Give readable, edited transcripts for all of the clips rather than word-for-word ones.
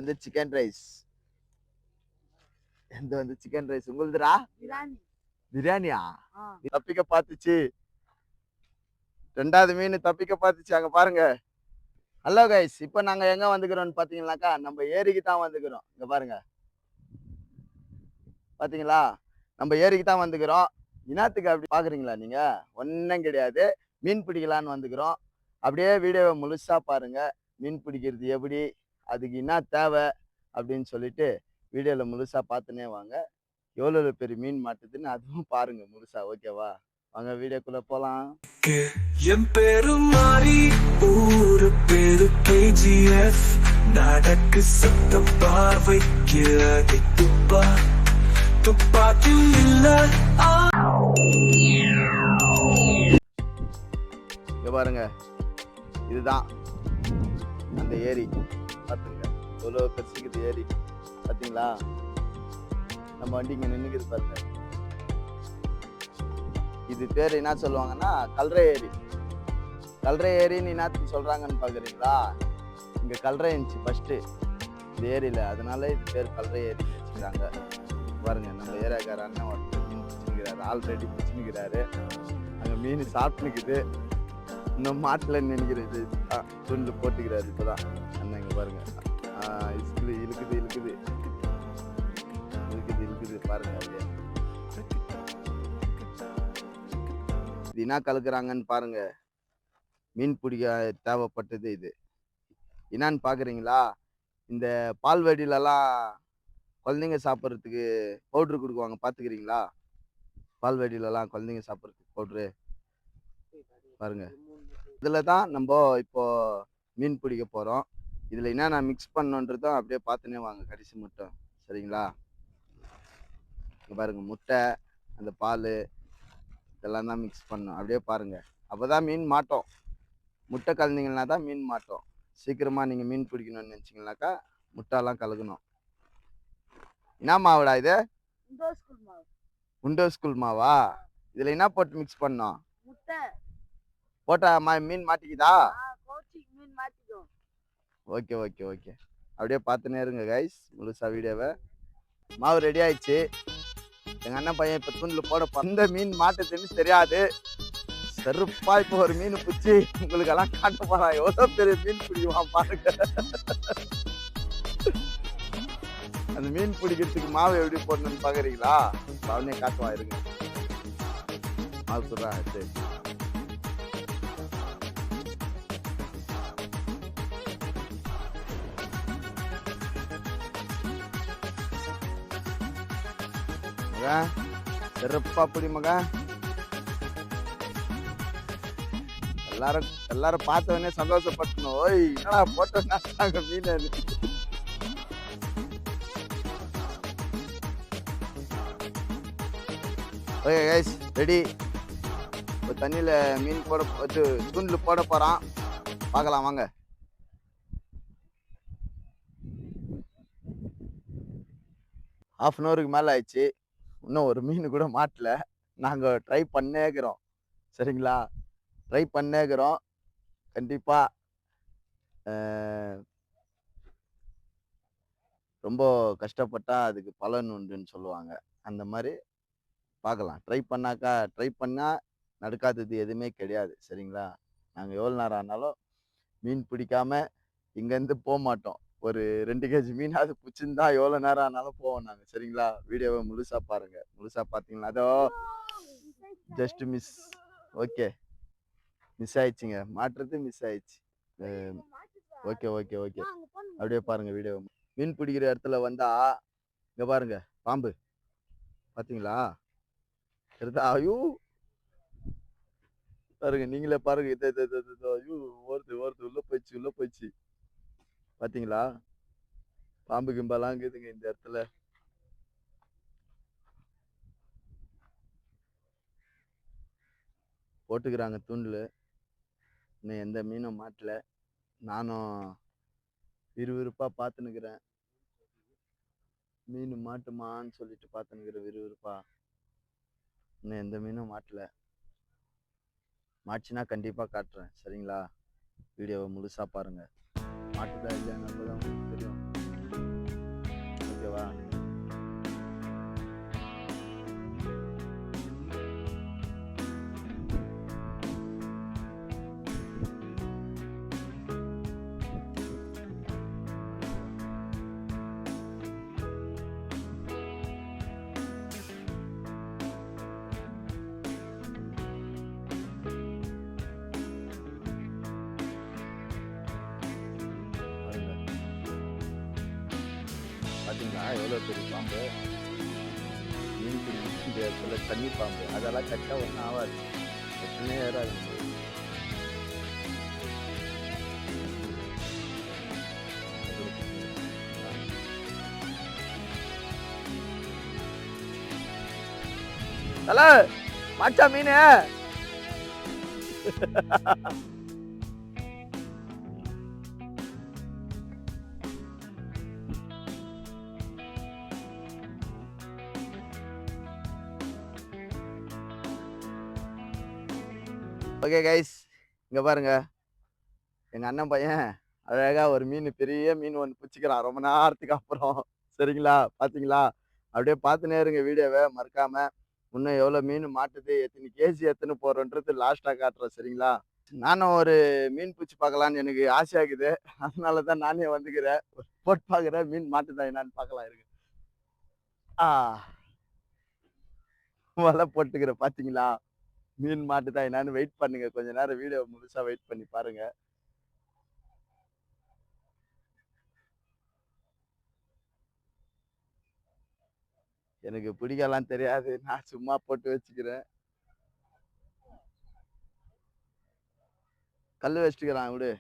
வந்து chicken rice. எந்த வந்து சிக்கன் ரைஸ் உங்களுதுடா? பிரியாணியா? தப்பிக்க பார்த்துச்சு. ரெண்டாவது மீன் தப்பிக்க பார்த்துச்சு. அங்க பாருங்க. ஹலோ கைஸ், இப்போ நாங்க எங்க வந்துக்கிறோம்னு பாத்தீங்கன்னாக்கா நம்ம ஏரிக்கு தான் வந்துக்கிறோம். இங்க பாருங்க, பாத்தீங்களா? நம்ம ஏரிக்கு தான் வந்துக்கிறோம். இனத்துக்கு அப்படி பாக்குறீங்களா நீங்க? ஒன்றும் கிடையாது, மீன் பிடிக்கலான்னு வந்துக்கிறோம். அப்படியே வீடியோவை முழுசா பாருங்க. மீன் பிடிக்கிறது எப்படி, அதுக்கு என்ன தேவை அப்படின்னு சொல்லிட்டு வீடியோவில் முழுசா பார்த்துனே வாங்க. எவ்வளோ பெரிய மீன் மாட்டுதுன்னு அதுவும் பாருங்க முழுசா. ஓகேவா? வாங்க வீடியோக்குள்ள போலாம். என் பேரு மாறி ஊரு பேரு கேஜிஎஃப். நடக்கு சத்த பார்வைக்கு துப்பா துப்பாக்கி இல்ல. இங்க பாருங்க, இதுதான் அந்த ஏரி. பார்த்துங்க எவ்வளோ பெருசுக்குது ஏரி. பார்த்தீங்களா? நம்ம வண்டி இங்கே நின்றுக்குது பாருங்க. இது பேர் என்ன சொல்லுவாங்கன்னா கல்றை ஏரி. கல்றை ஏரின்னு என்னத்துக்கு சொல்கிறாங்கன்னு பார்க்குறீங்களா? இங்கே கல்றை இருந்துச்சு ஃபஸ்ட்டு இந்த ஏரியில், அதனால இது பேர் கல்றை ஏரின்னு வச்சுக்கிறாங்க. பாருங்க, நம்ம ஏரியாக்கார அண்ணன் ஒருத்தர் மீன் பிடிச்சிக்கிறாரு, ஆல்ரெடி பிடிச்சிக்கிறாரு. அங்கே மீன் சாப்பிட்டுக்குது. இன்னும் மாட்டில் நினைக்கிறது துண்டு போட்டுக்கிறாரு. இப்போதான் அண்ணன் இங்கே பாருங்க. இழுக்குது இழுக்குது இழுக்குது இழுக்குது இழுக்குது பாருங்க. அப்படியே இது என்ன கலக்குறாங்கன்னு பாருங்க. மீன் பிடிக்க தேவைப்பட்டது இது. என்னான்னு பார்க்குறீங்களா? இந்த பால்வடியிலலாம் குழந்தைங்க சாப்பிட்றதுக்கு பவுட்ரு கொடுக்குவாங்க, பார்த்துக்கிறீங்களா? பால்வடியிலலாம் குழந்தைங்க சாப்பிட்றதுக்கு பவுட்ரு பாருங்க. இதில் தான் நம்ம இப்போ மீன் பிடிக்க போகிறோம். இதில் என்னென்ன மிக்ஸ் பண்ணணுன்றதும் அப்படியே பார்த்துனே வாங்க கடைசி மட்டும். சரிங்களா? இங்கே பாருங்க, முட்டை, அந்த பால் இதெல்லாம் தான் மிக்ஸ் பண்ணணும். அப்படியே பாருங்க, அப்போ தான் மீன் மாட்டோம். முட்டை கலந்தீங்கன்னா தான் மீன் மாட்டோம். சீக்கிரமாக நீங்கள் மீன் பிடிக்கணும்னு நினச்சிங்கனாக்கா முட்டைலாம் கலக்கணும். என்ன மாவுடா இது? உண்டோ ஸ்கூல் மாவா? இதில் என்ன போட்டு மிக்ஸ் பண்ணோம்? போட்டா மீன் மாட்டிக்குதா? ஓகே ஓகே ஓகே, அப்படியே பார்த்துனே இருங்க கைஸ் முழுசா வீடியோவை. மாவு ரெடி ஆயிடுச்சு. எங்கள் அண்ணன் பையன் இப்போ தூண்டில் போட அந்த மீன் மாட்டுதுன்னு தெரியாது. செருப்பா இப்போ ஒரு மீன் பிடிச்சி உங்களுக்கெல்லாம் காட்ட போறான். எவ்வளோ பெரிய மீன் பிடிக்குவான் பாருங்க. அந்த மீன் பிடிக்கிறதுக்கு மாவு எப்படி போடணும்னு பார்க்குறீங்களா? அவனே காட்டுவான், இருங்க. மாவு சொல்கிறான். சரி, சிறப்பா பிடி மகா. எல்லாரும் பார்த்தவனே சந்தோஷப்பட்டணும். ஓய் என்னடா போட்டோம் மீன். Okay guys, ready. இப்போ தண்ணியில் மீன் போட தூண்டில் போட போகிறான். பார்க்கலாம் வாங்க. ½ மேலே ஆயிடுச்சு. இன்னும் ஒரு மீன் கூட மாட்டல. நாங்கள் ட்ரை பண்ணேக்கிறோம். சரிங்களா? ட்ரை பண்ணேக்கிறோம். கண்டிப்பாக ரொம்ப கஷ்டப்பட்டால் அதுக்கு பலன் உண்டுன்னு சொல்லுவாங்க. அந்த மாதிரி பார்க்கலாம். ட்ரை பண்ணால் நடக்காதது எதுவுமே கிடையாது. சரிங்களா? நாங்கள் எவ்வளோ நேரம் ஆனாலும் மீன் பிடிக்காமல் இங்கேருந்து போக மாட்டோம். ஒரு 2 கேஜி மீனாவது பிடிச்சிருந்தா எவ்வளோ நேரம் ஆனாலும் போவோம் நாங்கள். சரிங்களா? வீடியோவை முழுசாக பாருங்கள். முழுசாக பார்த்தீங்களா? அதோ ஜஸ்ட் மிஸ். ஓகே, மிஸ் ஆயிடுச்சுங்க. மாட்டுறது மிஸ் ஆயிடுச்சு. ஓகே ஓகே ஓகே, அப்படியே பாருங்கள் வீடியோ. மீன் பிடிக்கிற இடத்துல வந்தால் இங்கே பாருங்க, பாம்பு பார்த்தீங்களா? ஐயோ பாருங்க, நீங்களே பாருங்க. ஐயோ ஓடுது உள்ள போயிடுச்சு. பார்த்தீங்களா? பாம்பு கிம்பெல்லாம் இருக்குதுங்க இந்த இடத்துல. போட்டுக்கிறாங்க தூண்டில். இன்னும் எந்த மீனும் மாட்டல. நானும் விறுவிறுப்பாக பார்த்துன்னுக்கிறேன். மீன் மாட்டுமான்னு சொல்லிட்டு பார்த்துன்னுக்கிறேன் விறுவிறுப்பா. இன்னும் எந்த மீனும் மாட்டல. மாட்டுச்சுன்னா கண்டிப்பாக காட்டுறேன். சரிங்களா? வீடியோவை முழுசாக பாருங்கள். மாட்டுதா இல்லையான்னு அப்போதான் உங்களுக்கு தெரியும். பார்த்தீங்களா எவ்வளோ பெரிய பாம்பு. மீன் பிடிக்கிற இடத்துல தண்ணி பாம்பு அதெல்லாம் கட்டா ஒன்றும் ஆகாது, பிரச்சனையே ஏறாது. தல மாச்சா மீன். ஓகே கைஸ், இங்கே பாருங்க எங்கள் அண்ணன் பையன் அழகாக ஒரு மீன், பெரிய மீன் ஒன்று பிடிச்சிக்கிறான் ரொம்ப நேரத்துக்கு அப்புறம். சரிங்களா, பார்த்தீங்களா? அப்படியே பார்த்துனே இருங்க வீடியோவை மறக்காம. இன்னும் எவ்வளோ மீன் மாட்டுது, எத்தனை கேஜி எத்தனை போகிறோன்றது லாஸ்ட்டாக காட்டுறேன். சரிங்களா, நானும் ஒரு மீன் பிடிச்சி பார்க்கலான்னு எனக்கு ஆசையாகுது, அதனால தான் நானே வந்துக்கிறேன். போட்டு பார்க்குறேன் மீன் மாட்டுதா என்னான்னு பார்க்கலாம். இருக்கு வலை போட்டுக்கிறேன். பார்த்தீங்களா, மீன் மாட்டுதா என்னான்னு வெயிட் பண்ணுங்க, கொஞ்ச நேரம் வீடியோ முழுசா வெயிட் பண்ணி பாருங்க. எனக்கு பிடிக்கலாம் தெரியாது, நான் சும்மா போட்டு வச்சுக்கிறேன். கல் வச்சுக்கிறான் விடு.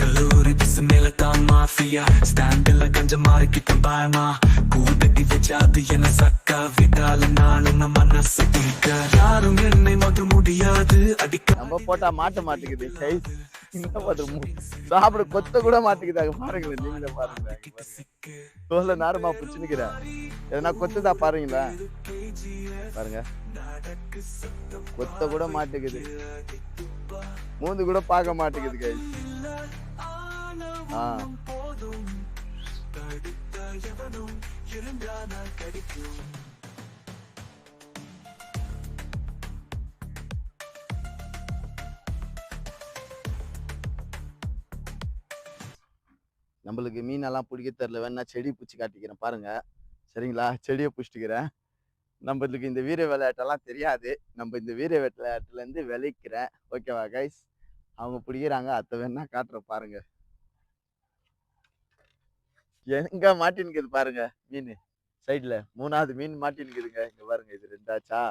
கல்லூரி பிசு மேல தான் மாஃபியா, ஸ்டாண்டில் கஞ்ச மாறிக்கிட்ட பயமா, கூட்டட்டி வச்சாது என்ன சக்கா விட்டால நானும் நம்ம மனசு தீக்க, யாரும் என்னை மாற்ற முடியாது அடிக்க. நம்ம போட்டா மாட்ட மாட்டேங்குது கைஸ், என்ன பண்ணுறோம், சாப்பிட கொத்த கூட மாட்டேங்குதாங்க. பாருங்களேன், நீங்களே பாருங்க, தோல நேரமா பிடிச்சுன்னுக்கிறேன். எதனா கொத்துதா பாருங்களா, பாருங்க கொத்த கூட மாட்டேங்குது, மூந்து கூட பார்க்க மாட்டேங்குது கைஸ். நம்மளுக்கு மீனெல்லாம் பிடிக்க தெரியல, வேணா செடி பிடிச்சி காட்டிக்கிறேன் பாருங்க. சரிங்களா, செடியை பிடிச்சிக்கிறேன். நம்மளுக்கு இந்த வீர விளையாட்டெல்லாம் தெரியாது, நம்ம இந்த வீர விளையாட்டுலேருந்து விளைக்கிறேன். ஓகேவா கைஸ், அவங்க பிடிக்கிறாங்க, அத்தை வேணா காட்டுறேன் பாருங்க. எங்க மாட்டின்னுக்குது பாருங்க மீன், சைட்ல 3வது மீன் மாட்டின்னுக்குதுங்க. இங்க பாருங்க, இது 2ஆச்சா.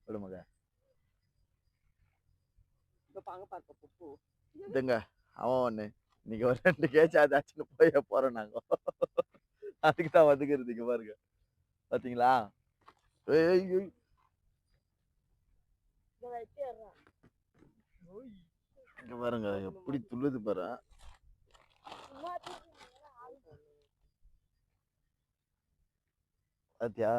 விடுமங்க இதுங்க, அவன் ஒண்ணு இன்னைக்கு ஒரு 2 கேஜ் ஆச்சுன்னு போய் போறோம் நாங்க. அதுக்கு தான் வந்துக்கிறது. இங்க பாருங்க, பாத்தீங்களா? இங்க பாருங்க எப்படி துள்ளுது பாரு. பாத்தியா,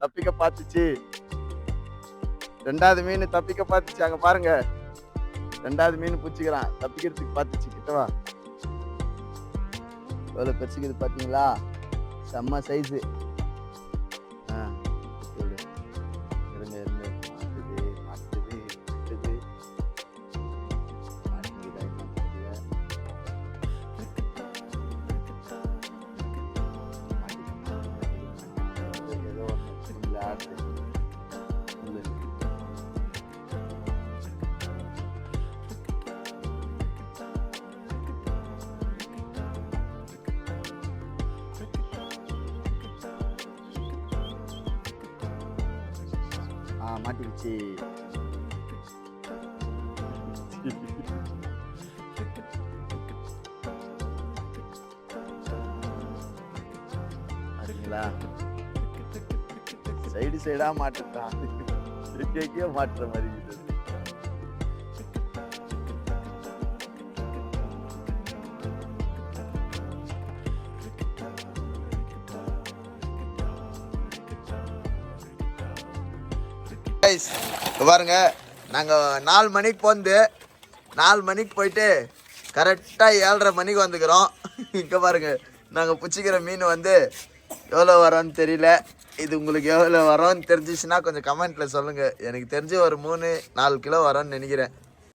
தப்பிக்க பாத்துச்சு. 2வது மீன் தப்பிக்க பாத்துச்சு. அங்க பாருங்க, 2வது மீன் பிடிச்சிக்கிறான், தப்பிக்கிறதுக்கு பாத்துச்சு. கிட்டவா எவ்வளவு பெருசுக்குது பாத்தீங்களா, செம்ம சைஸு. மாட்டிக்கிச்சு. சரிங்களா, சைடு சைடா மாட்டுதான், மாட்டுற மாதிரி இருக்குது. பாருங்க, நாங்கள் 4 மணிக்கு போந்து 4 மணிக்கு போயிட்டு கரெக்டாக 7:30 மணிக்கு வந்துக்கிறோம். இங்கே பாருங்க, நாங்கள் பிடிச்சிக்கிற மீன் வந்து எவ்வளோ வரோன்னு தெரியல. இது உங்களுக்கு எவ்வளோ வரோன்னு தெரிஞ்சிச்சுன்னா கொஞ்சம் கமெண்ட்டில் சொல்லுங்கள். எனக்கு தெரிஞ்சு ஒரு 3-4 கிலோ வரோன்னு நினைக்கிறேன்.